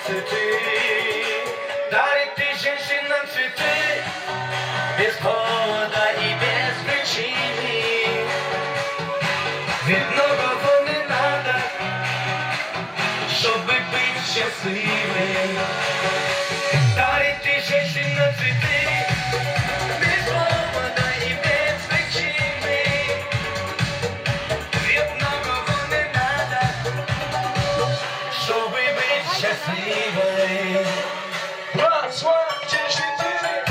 sütü, дарит ты женщинам цветы, без повода и без причины. Ведь многого не надо, чтобы быть счастливой. Дарит ты женщинам цветы, без повода и без причины. Ведь многого не надо, чтобы быть счастливой. Раз, два, четыре.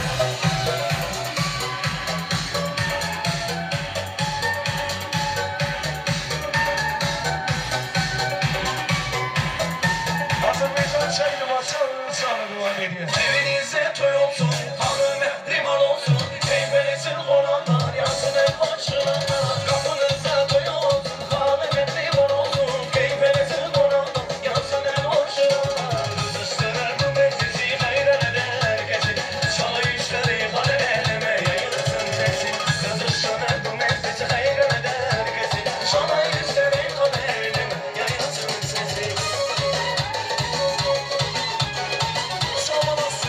Hazırlayacağım şeydi basın sana dua ediyor. Evinize toy olsun, hanım liman olsun, keyfenizin olanlar yansın hep başlarına. Kapınıza toy olsun, hanım liman olsun, keyfenizin olanlar yansın hep başlarına. Kızıştırır bu meclisi hayran eder herkesi, çalı işleri haleleme yayılsın sesi. Kızıştırır bu meclisi hayran eder herkesi, çalı işleri haleleme yayılsın sesi. Çalamazsın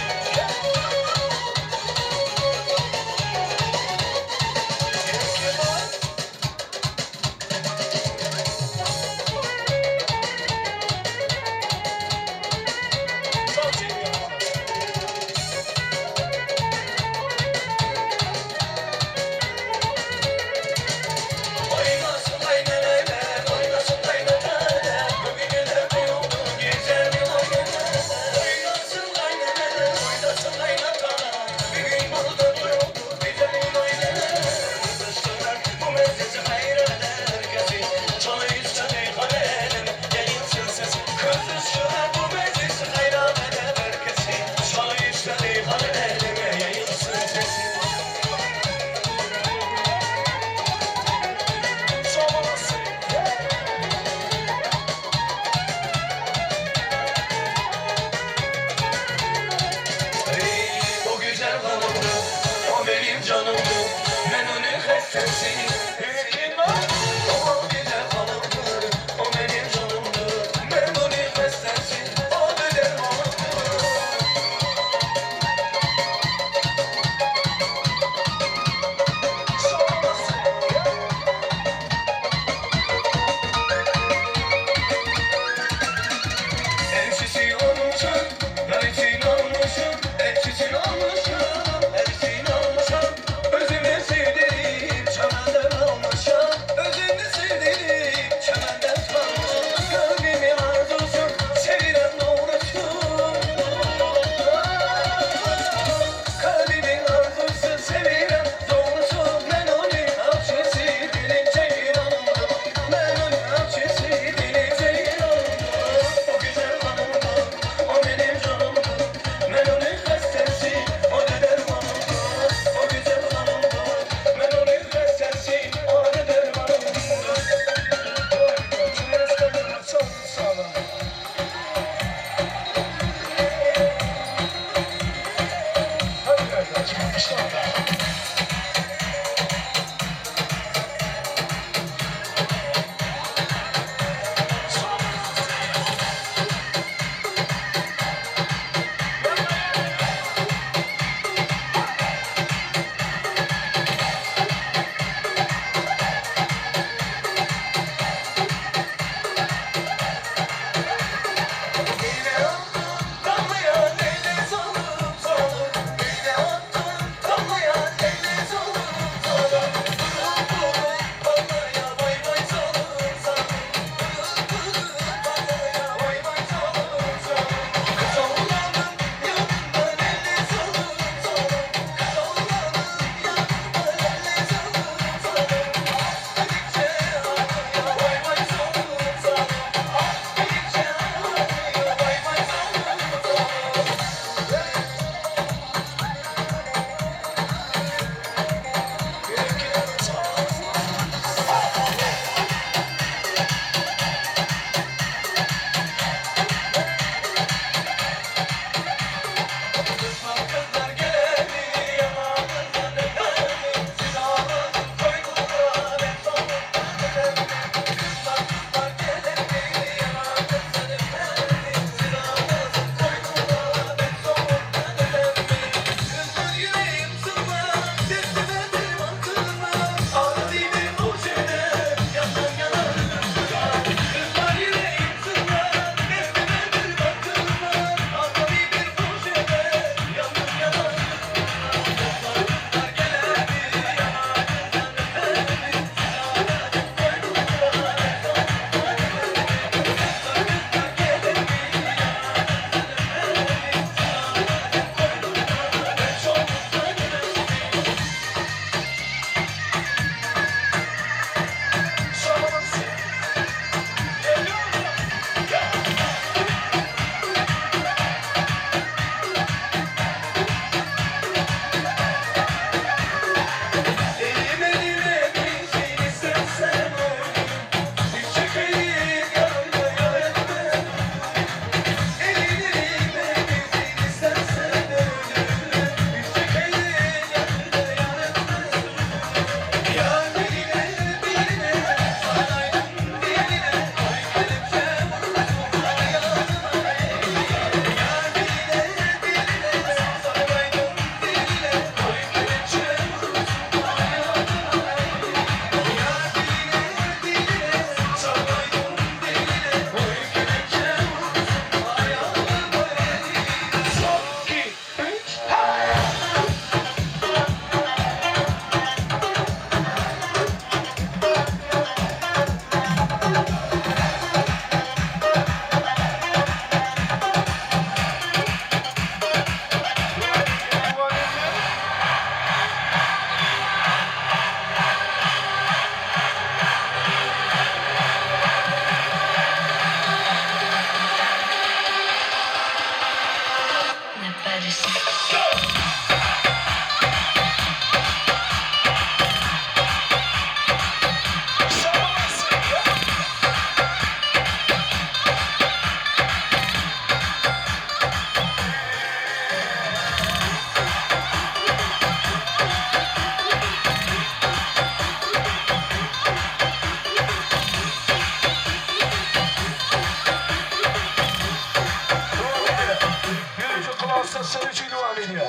Saúde no Avenida.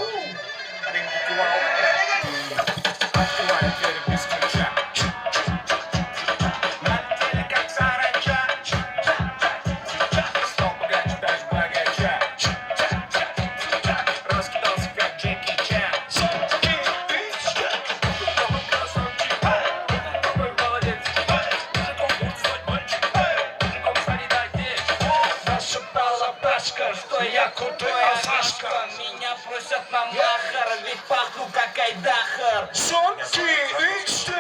Что я крутой Азашка. Меня просят на махар, ведь пахну как Айдахар. Son, 2, 3, 4.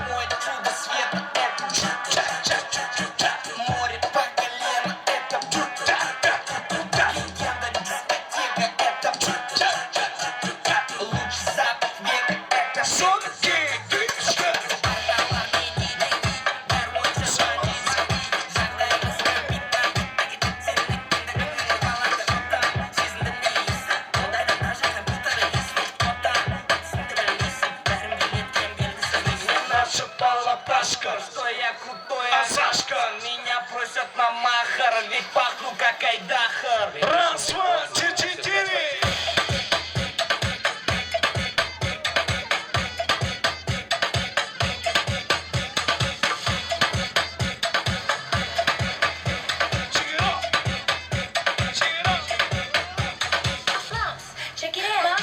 Мой чудо света, это море по колено, это легенда дискотека, это луч запах века, это Son, 2, 3, 4. Наша балабашка. Что я крутой Азашка. Меня просят на махар, ведь пахну как Айдахар. Раз, два, три, четыре. Check it out.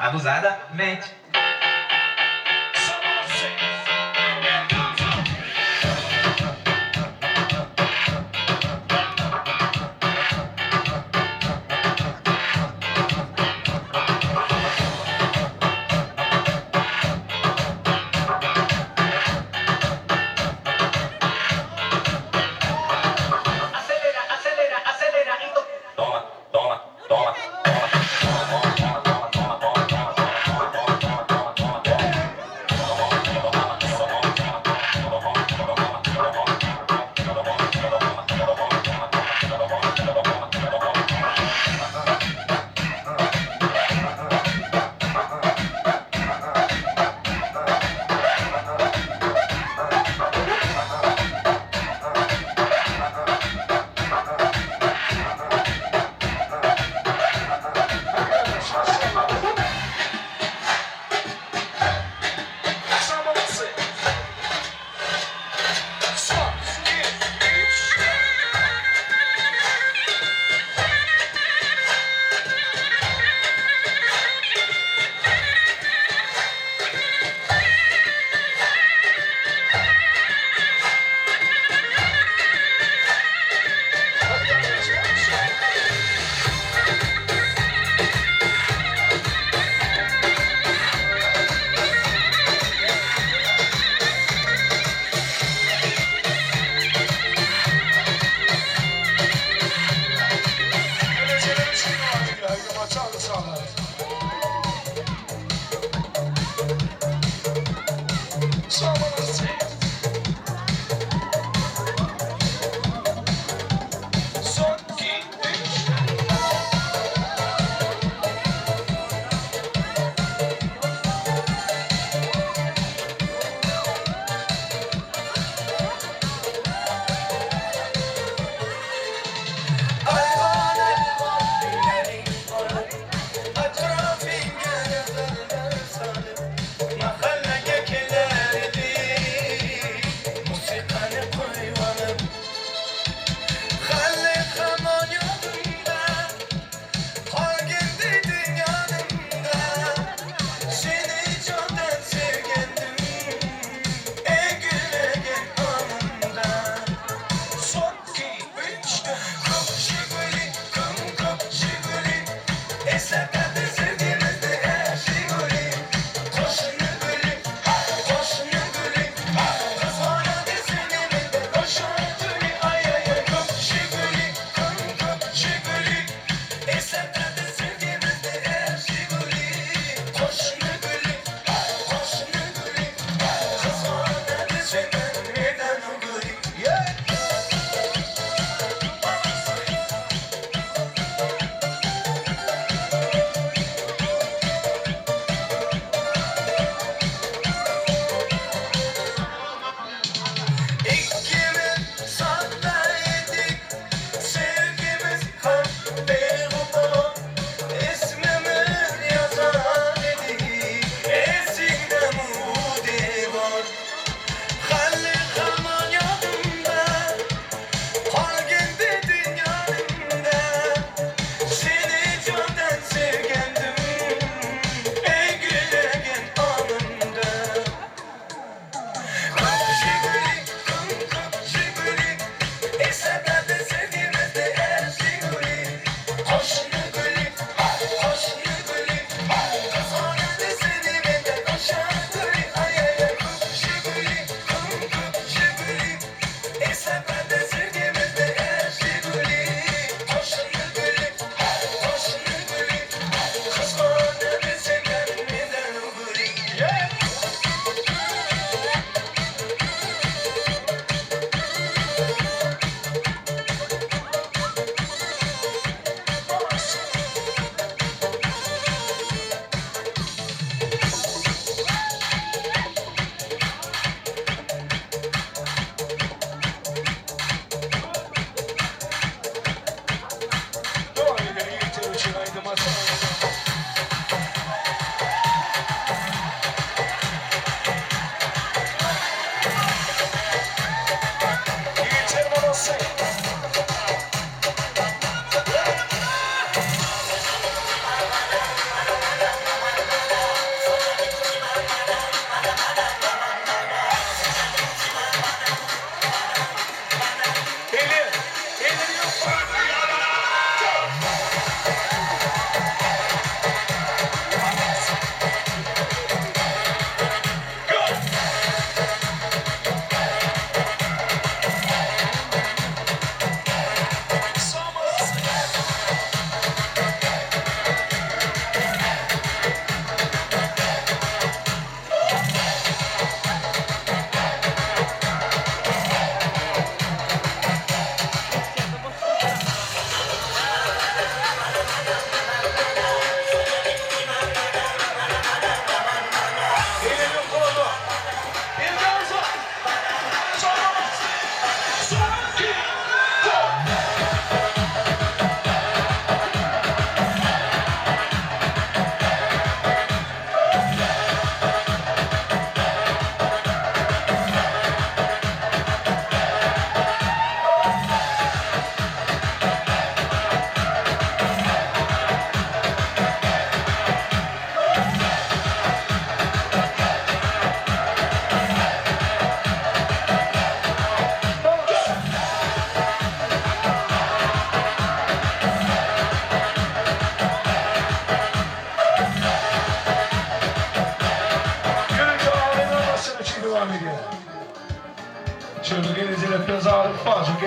Abusadamente. Acelera, acelera, acelera. Toma, toma, toma, toma, toma, toma, toma, toma, toma, toma, toma, toma, toma.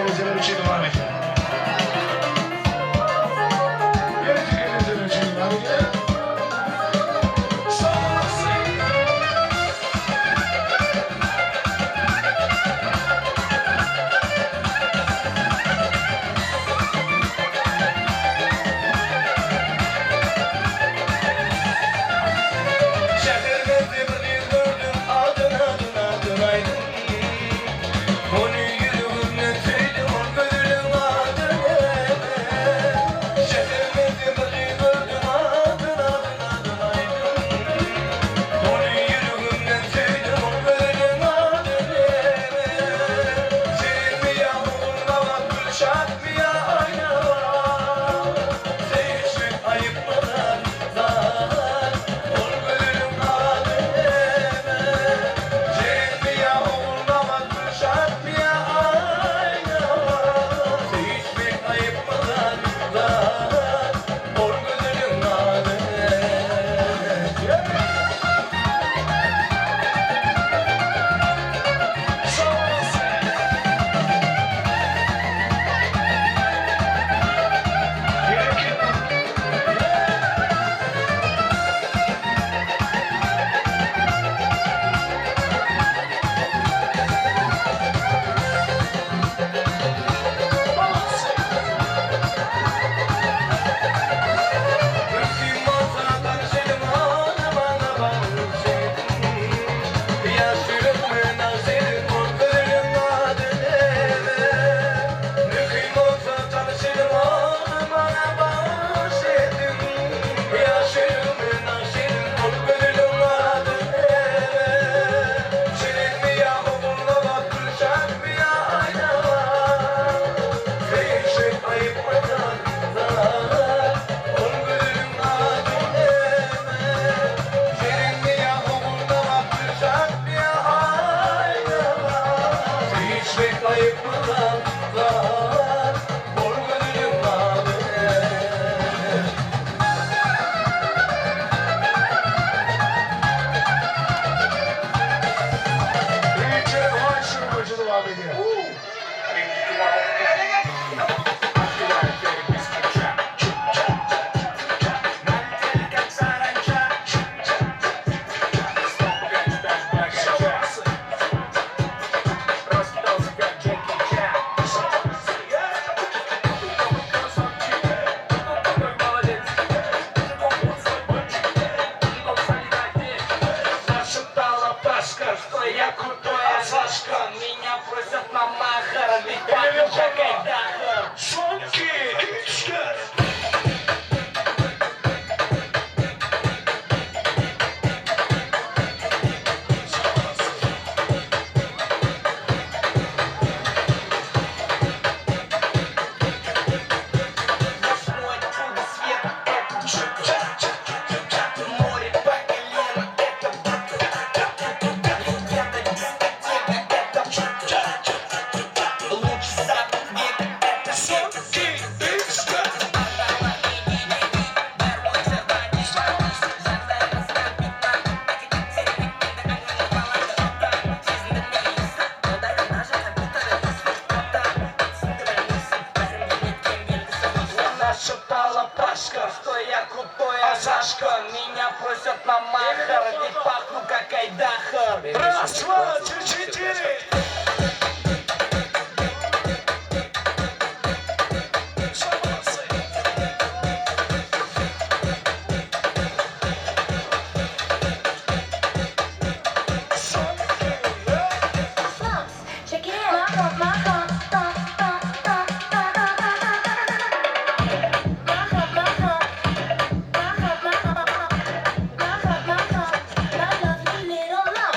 gerizelerin için devam et. Gerizli gerizelerin için devam et. Меня просят на махар, ведь пахнет Джакайдахар. Son 2, 3, 4. Мой чудо свет, это море по колено, это лучший запах века, это Son 2, 3, 4. Нашептала Пашка, что я крутой Азашка. Меня просят на махар, ведь пахну как Айдахар. Раз, два, три, четыре. Flops, check it out. My love, little love.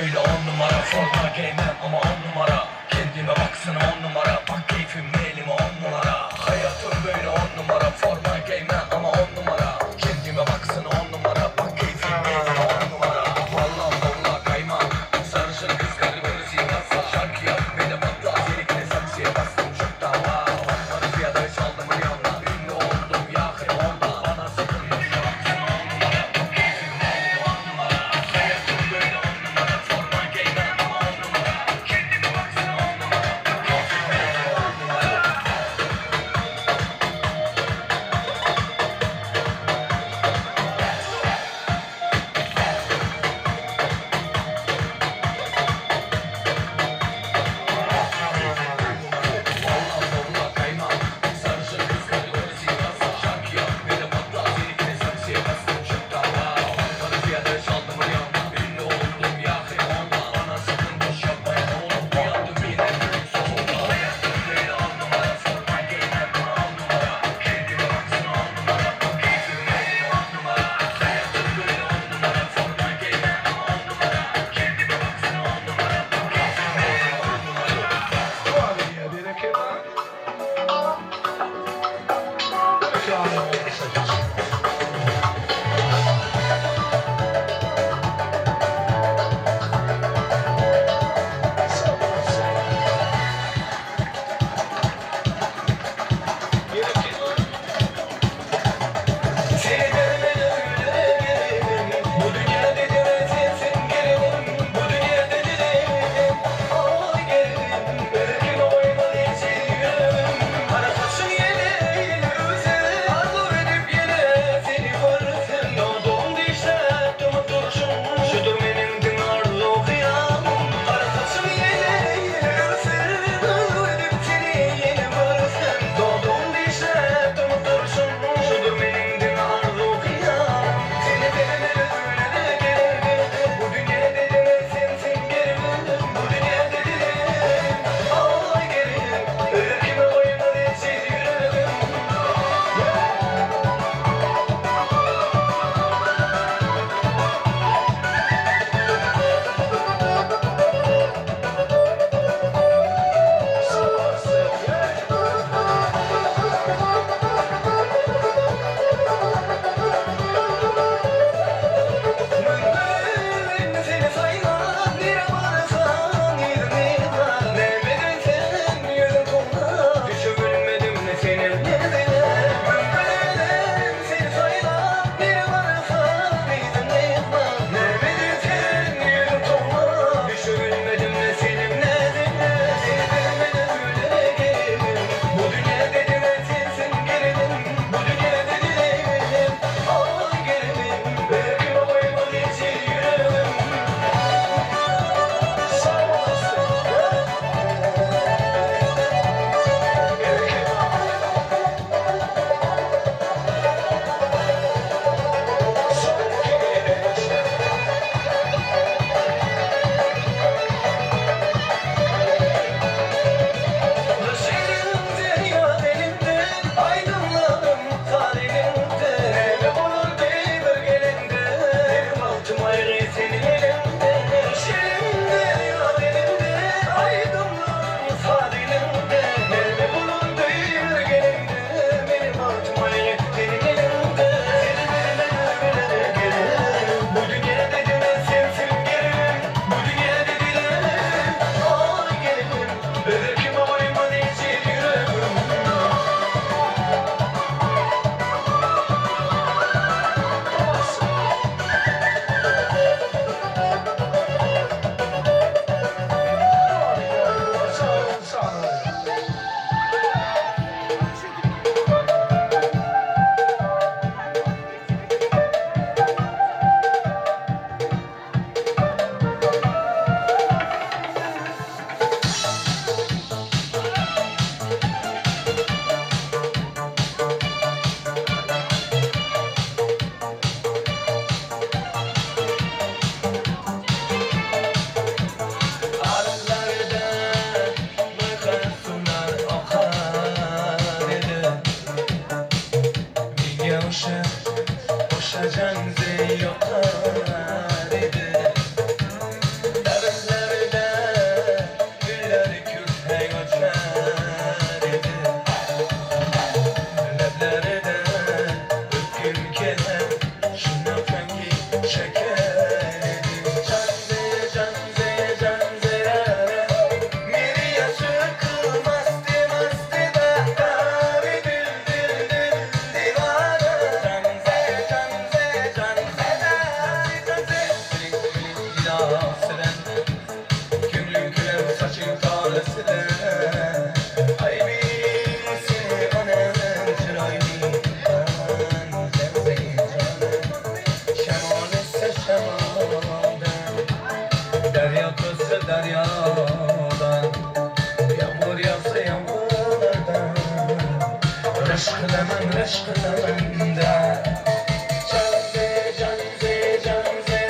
böyle 10 numara. Forma giymem ama 10 numara. Kendime baksana 10 numara. Bak keyfim elime 10 numara. Hayatım böyle 10 numara. Forma giymem ama 10 numara. Kendime baksana 10 numara. Bak keyfim elime 10 numara. Vallahi vallahi kaymak. Sarışın kız kalbini silmezse şarkı yap. Benim hatta zelikle saksıya bastım çok da wow. Onları fiyada çaldım milyonla. Ünlü oldum yakın onda. Bana sakın boşa baksana 10 numara. Bak keyfim elime 10 numara. Hayatım böyle 10 numara. Forma giymem ama 10 numara. Kendime baksana 10 numara. Bak keyfim elime 10 numara. Vallahi vallahi kaymak. Sarışın kız kalbini silmezse şarkı yap. Benim hatta zelikle saksıya bastım çok da wow. Onları fiyada çaldım milyonla. Ünlü oldum yakın onda. Bana sakın boş yapmayın oğlum. Uyandım yine büyük sonunda. Hayatım böyle 10 numara. Forma giymem ama 10 numara. Kendime baksana 10 numara. Bak keyfim elime 10 numara. Hayatım böyle 10 numara. Forma giymem ama 10 numara. Kendime baksana 10 numara. Bak keyfim elime 10 numara. Olha, vira que vai. Que hora é essa, gente? Só você. Vira que vai. Seni görmeden öyle gelirim. Bu dünya dediğine sensin gelirim. Bu dünya dediğine ay gelirim. Belki oynadı içiyorum. Kara saçın yine yüzü. Arzu edip yine seni görürsün. Doğduğum dişte tümü duruşum. Şudur benim tüm arzu kıyamım. Kara saçın yine yüzü. Arzu edip seni yine görürsün. Doğduğum dişte tümü duruşum. Şudur benim tüm arzu kıyamım. Seni denemeli öyle gelirim. Bu dünya dediğine sensin gelirim. Bu dünya dediğine ay gelirim. Öyle kime oynadı içiyorum. Só você. Ben seni saymam, bir amarsan yüzüne var. Değmedin sen yüzün koluna, düşebilmedim ne senin yüzüne. Ben seni saymam, bir amarsan yüzüne var. Değmedin sen yüzün koluna, düşebilmedim ne senin yüzüne. Seni sevmeden öyle gelirim. Bu dünya dediğine sensin gelirim. Bu dünya dediğine ay gelirim. Belki oynadı içiyorum. Só você. Vira que vai. Só que Düşerim ya elimden, aydınlanım halimden. Eve bulur değildir gelinde, benim altım ayrı senin elinden. Düşerim ya elimden, aydınlanım halimden. Eve bulur değildir gelinde, benim altım ayrı senin elinden. Seni vermeden öyle gelirim. Bu dünya dediğine sensin gelirim. Bu dünya dediğine ay gelirim. Belki oynadı içiyorum. Aşk lemen reşk lemen de Canze canze canze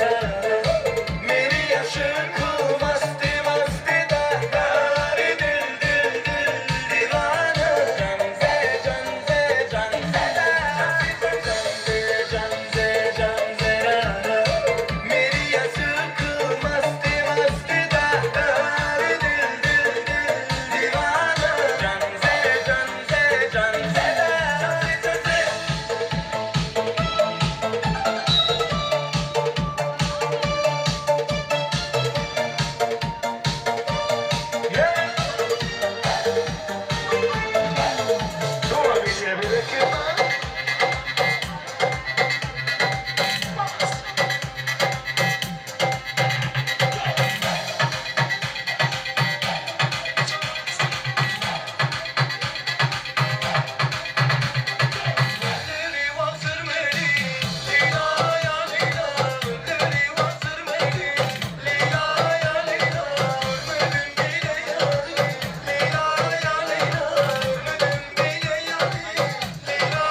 Meri aşık masti masti da Dari dil dil dil divane Canze canze canze da Canze canze canze Meri aşık masti masti da Dari dil dil dil divane Canze canze canze da Sonra bir şey bir dakika. Leri vazır meri, lila ya lila. Leri vazır meri, lila ya lila. Ölmedim bile yani, lila ya lila. Ölmedim bile yani, lila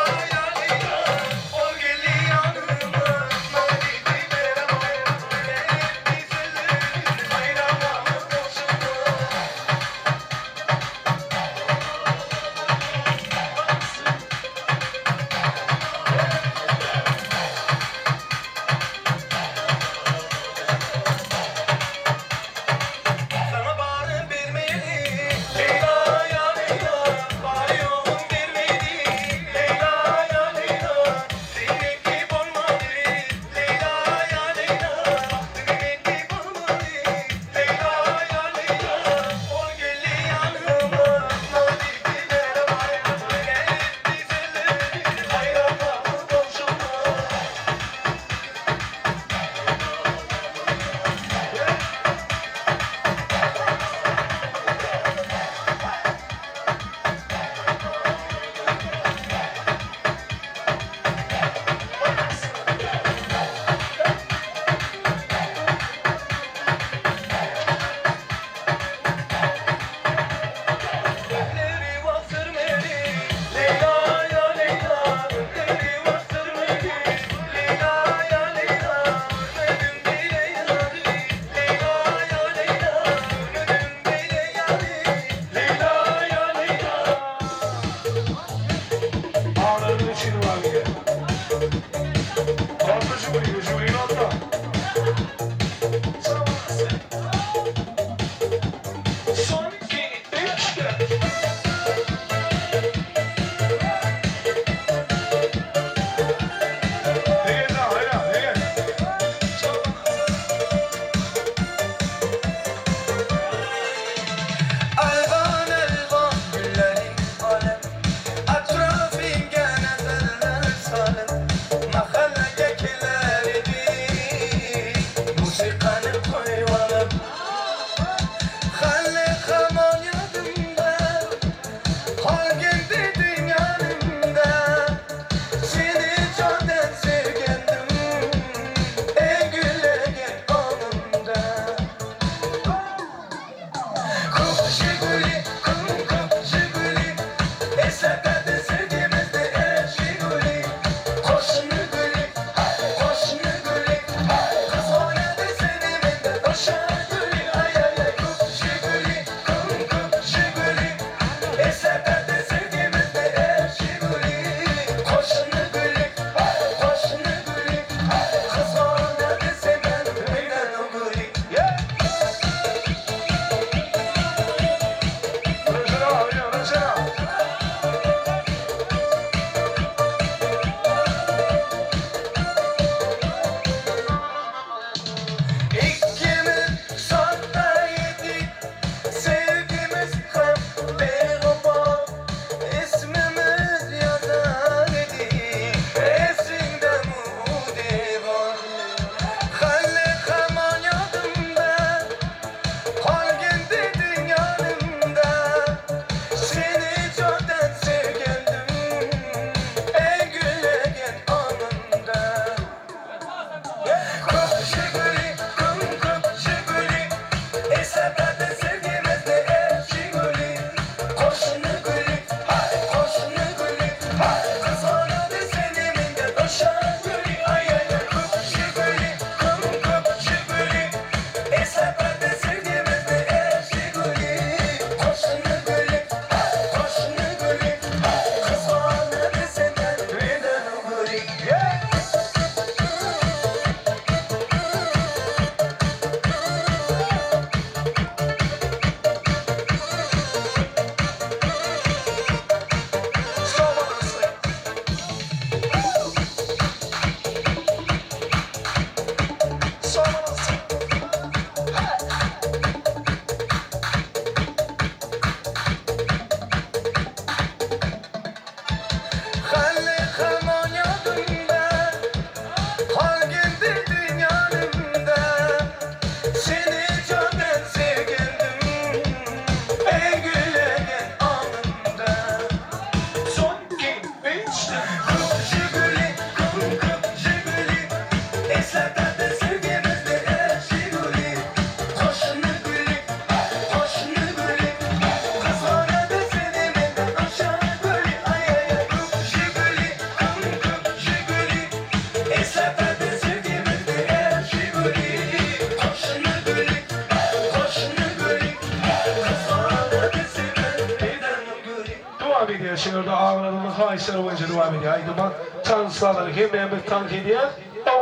Adamın haişleri boyunca devam ediyor. Aydıma çans sağları hemen bir tank ediyor.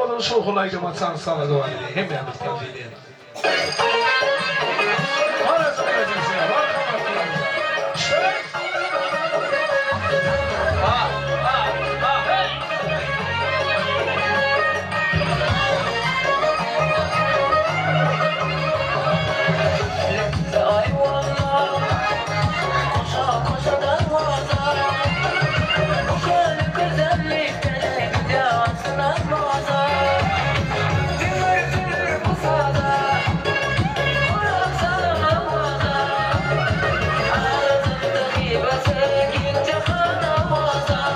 Oğlun şoğul aydıma çans sağları devam ediyor. Hemen bir tank ediyor. Arası olacaksın ya. Var kamartlarımıza. Şöyle. Thank you.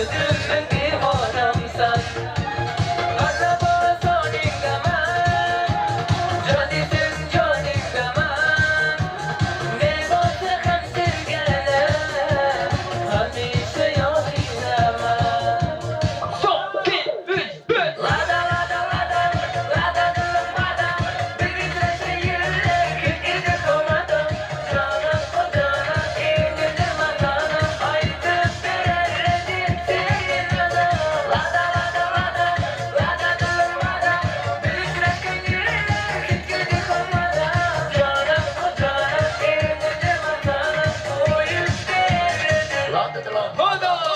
Özledim adamsan Araba sonik zaman Canlisin canik zaman Ne varsa hem sevgele Hamishe yok zaman Son, iki, üç, dört Lada lada lada Lada dılım lada Baby dress'e yürüle Kırkıcı komada Cana kocana İndirdim atana Haydi verelim senin ada Lada lada lada Lada dılım lada Baby dress'e yürüle Kırkıcı komada Cana kocana İndirdim atana Koyup verelim Lada dılım lada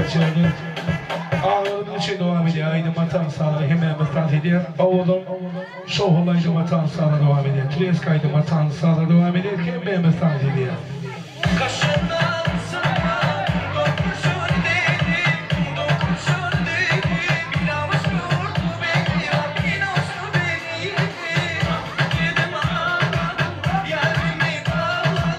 geçirdi. Ağırlık için devam ediyor. Aynı vatan sağlığı hemen vatan ediyor. Oğlum şohullaydı vatan sağlığı devam ediyor. Türeskaydı vatan sağlığı devam ediyor. Hemen vatan ediyor. Kaşından sana dokunsun dedim, dokunsun dedim. İnamıştır beni, inamıştır beni. Yedim ağladım, yerimi dağladım.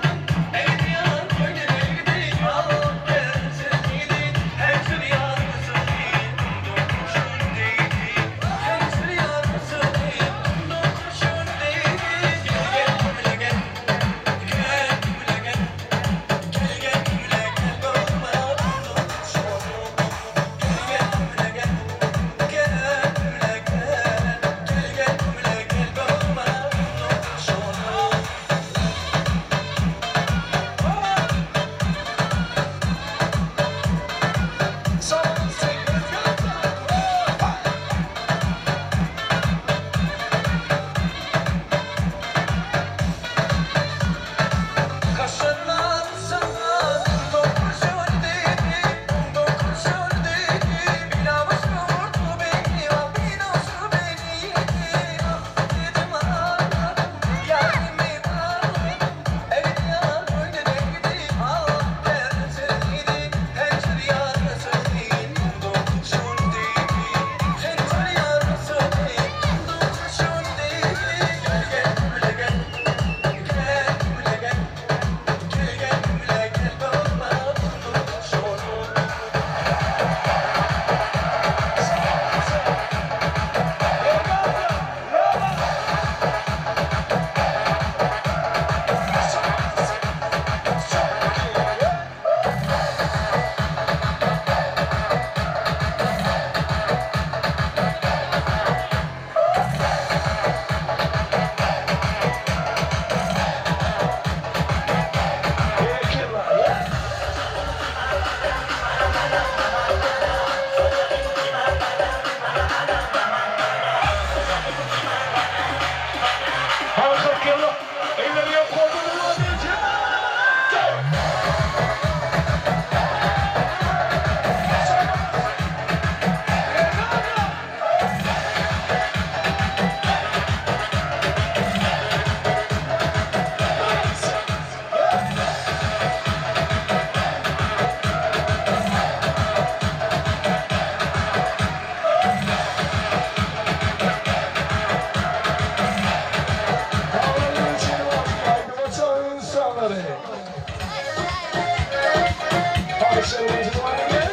Hadi sevgili duvarı.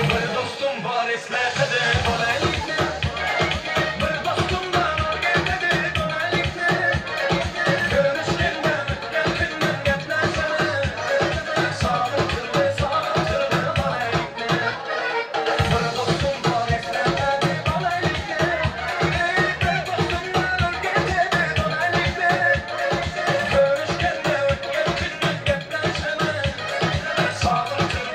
Bir dostum var esnafede dolaylıkta. Bir dostum var orgende dolaylıkta. Görüşkenden ötkendinden getlersene. Sağlıktır dolaylıkta. Bir dostum var esnafede dolaylıkta. Bir dostum var orgende dolaylıkta. Görüşkenden ötkendinden getlersene. Sağlıktır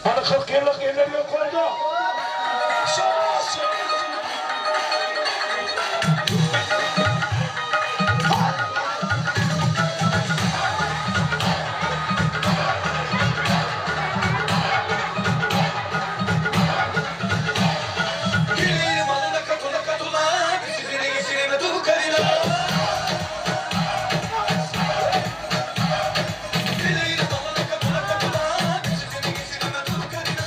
Hani 40 yıllık yerler yok oldu. Gelirim alına katula katula. Sizine geçirime dolu karıyla. Gelirim alına katula katula. Sizine geçirime dolu karıyla.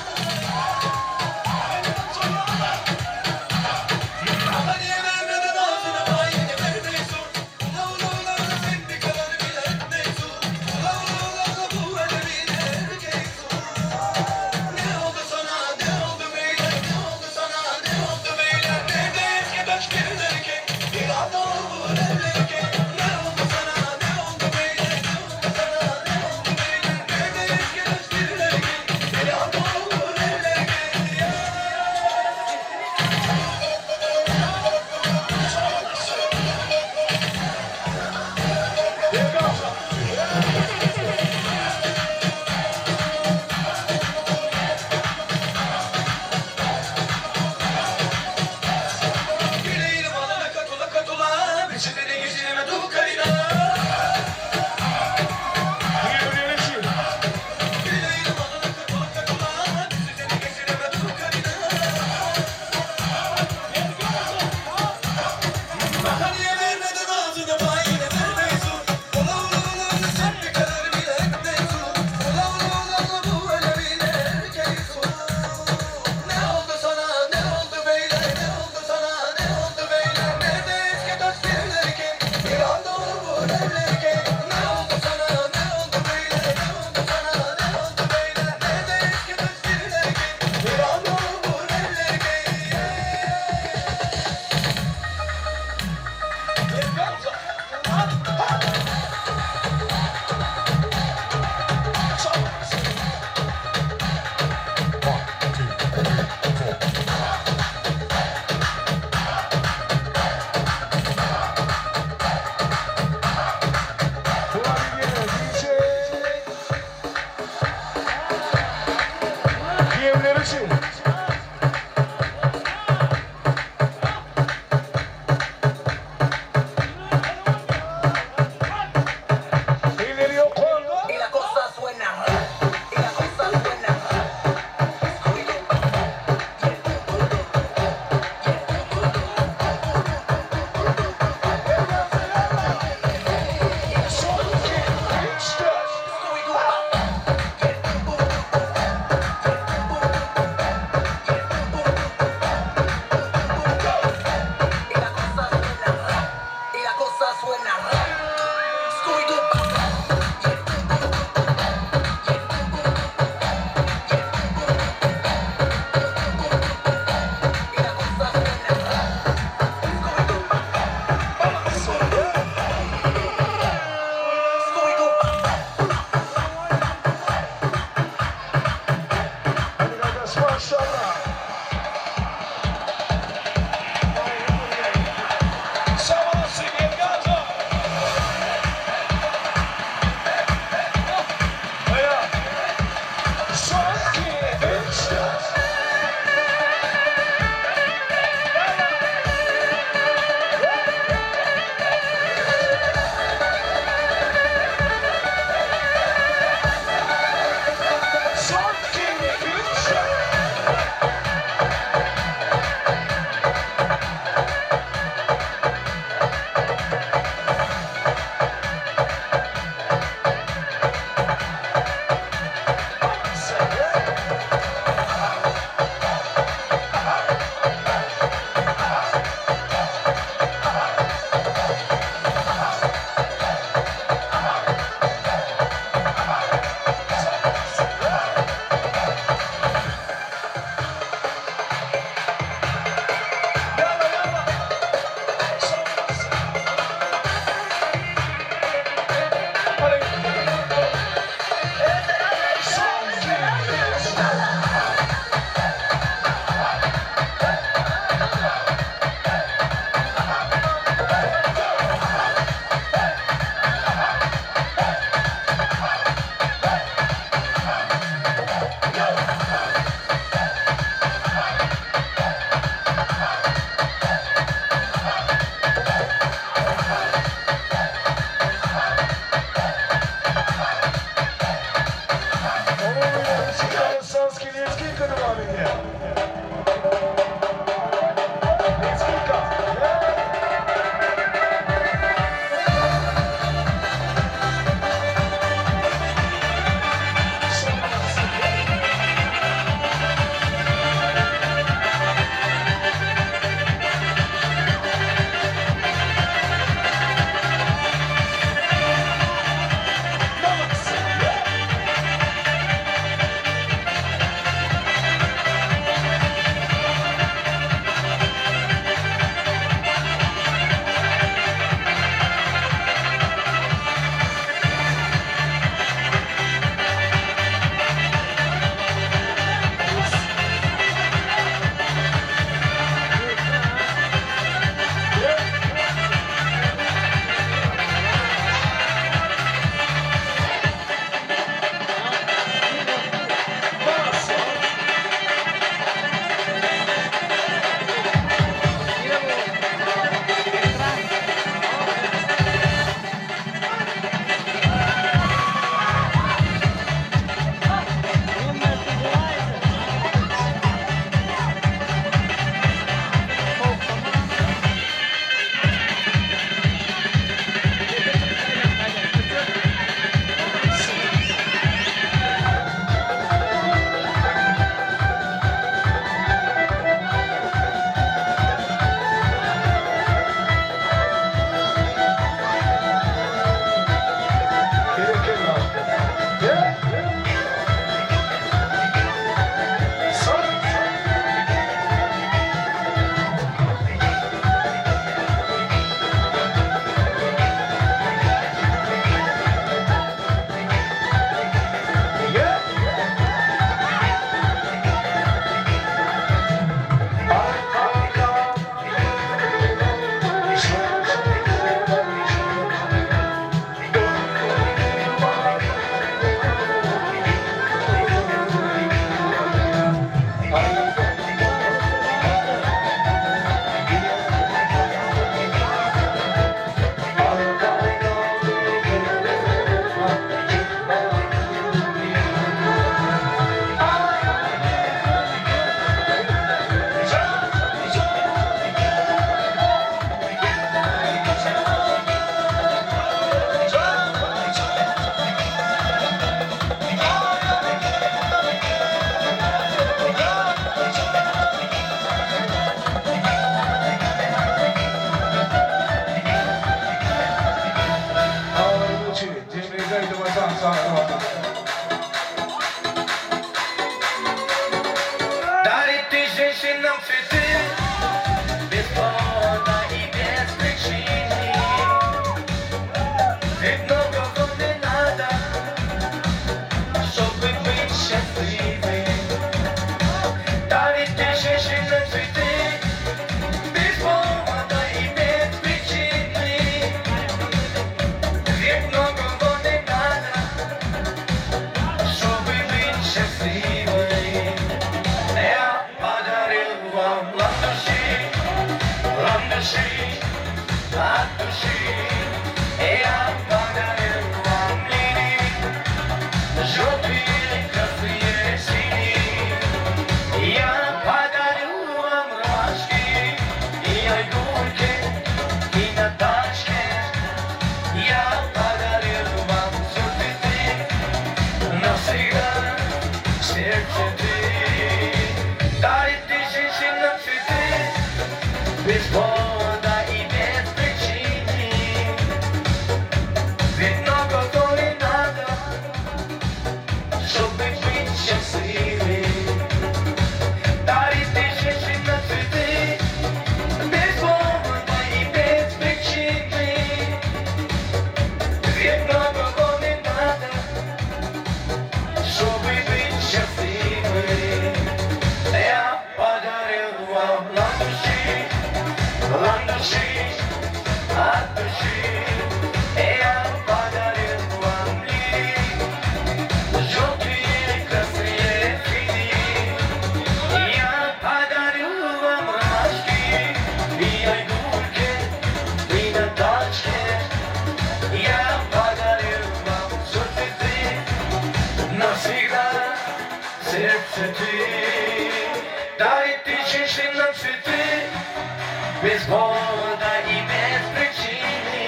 Bez powoda i bez przyczyny,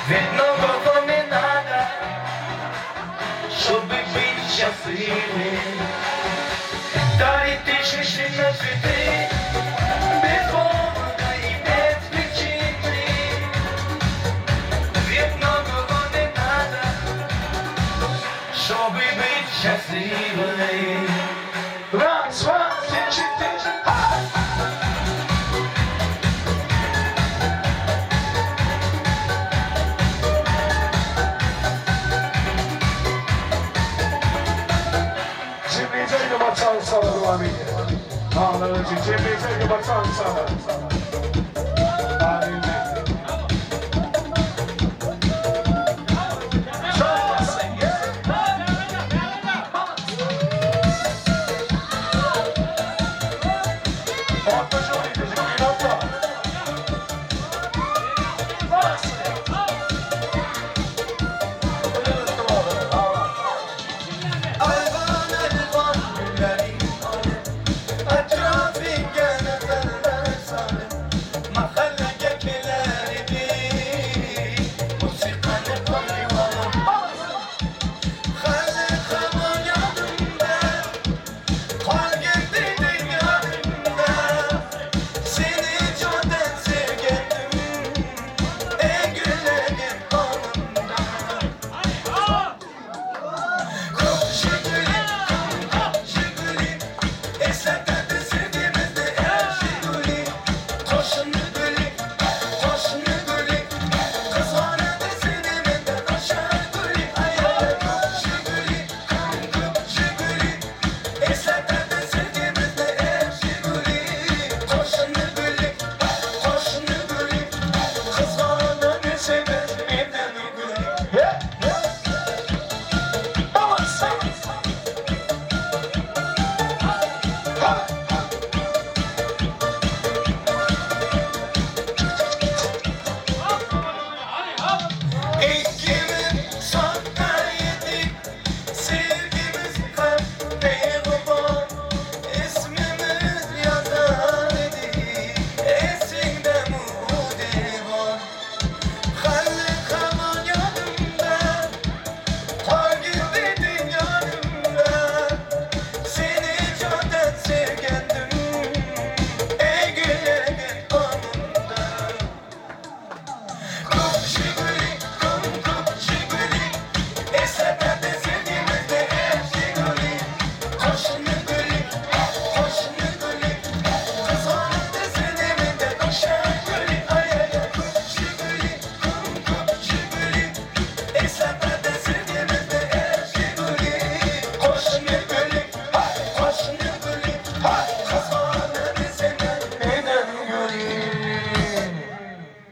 jednego nie nada, żeby być szczęśliwym. Daj tysięcy na świecie, bez powoda i bez przyczyny, jednego nie nada, żeby być szczęśliwym. Raz, dwa, trzy, cztery, ha! Sana devam ediyor. Ağlarıcı cebimize batan sana.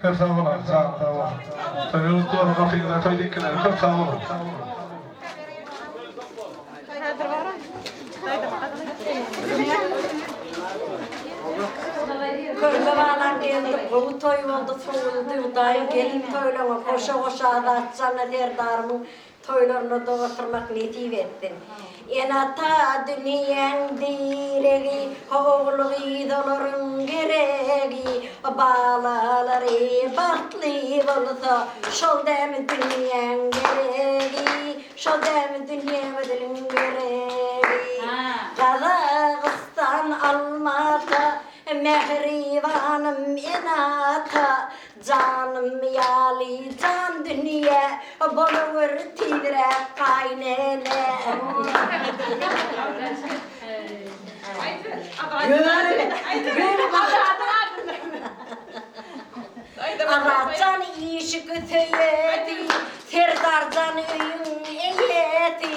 Çok sağ olun, sağ olun. Sayın Tuğan'ın kapıyla toyduk kadar, çok sağ olun. Körle bağlan geldi, kolu toy oldu, soğuldu, dayı gelin toylama, koşa koşa atacağına derdarımın toylarına da oturmak niyeti ettin. Enata dünyanın direği, oğluğu doların gereği, bağlaları bahtlı olsa, şol demi dünyanın gereği, şol demi dünyanın gereği. Kazakistan Almata, mehrivanım inata, canım yali can dünya, bolur tidre kaynele. Aracan işi kötüyedi, serdarcan öyün eyedi,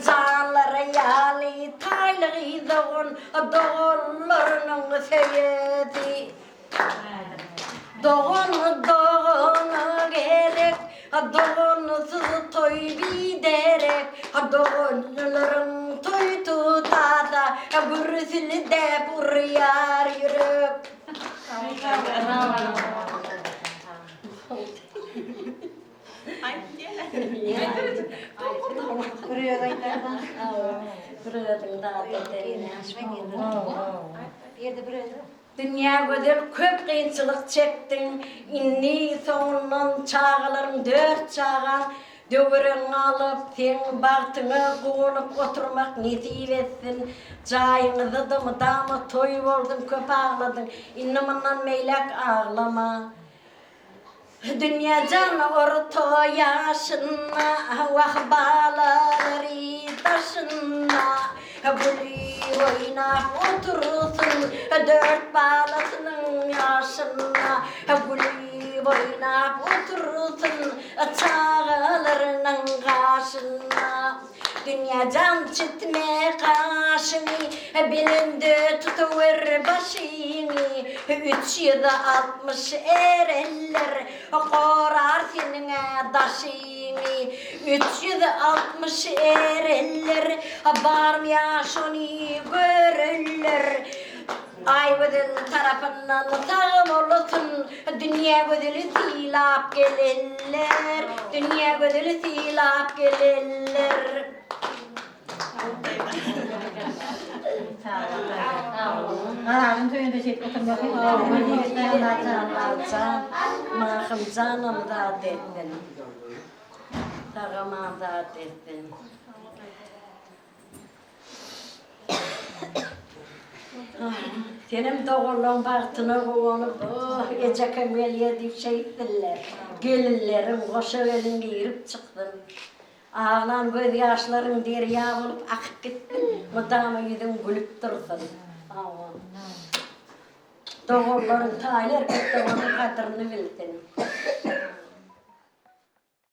canları yali taylığı doğullarının seyedi. Doğun gerek, doğunsuz toy biderek, doğunların toy tutada, bürüsülü de buraya yürüp. Dünya güzel köp kıyınçılık çektin, inni sonundan çağıların dört çağan, dövürün alıp sen baktını kuğunup oturmak nesip etsin. Cayınızı damı toy oldun köp ağladın, innimından meylek ağlama. Dünya canı orta yaşına, vahbaları taşına, Gülü oynap oturursun dört balasının yaşına, Gülü oynap oturursun çağlarının karşına. Dünya can çitme kaşını, belinde tutuver başını, 360 ereller korar senin daşını. 360 ereller barmaya şunu görürler. Ay ödül tarafından sağım olsun, dünya ödülü silap gelirler, dünya ödülü silap gelirler. Ağabeyim köyünde şey oturmak yok. Mahım canım da ettin. Sağıma da ettin. Senin doğurluğun baktığını koğunup, gece kemeliye deyip şey ettiler. Gelinlerim koşu elin giyirip çıktın. Ağlan göz yaşların derya olup akıp gittin. Mudama yüzün gülüp dursun. Doğurların taylar gitti, onun kadrini bildin.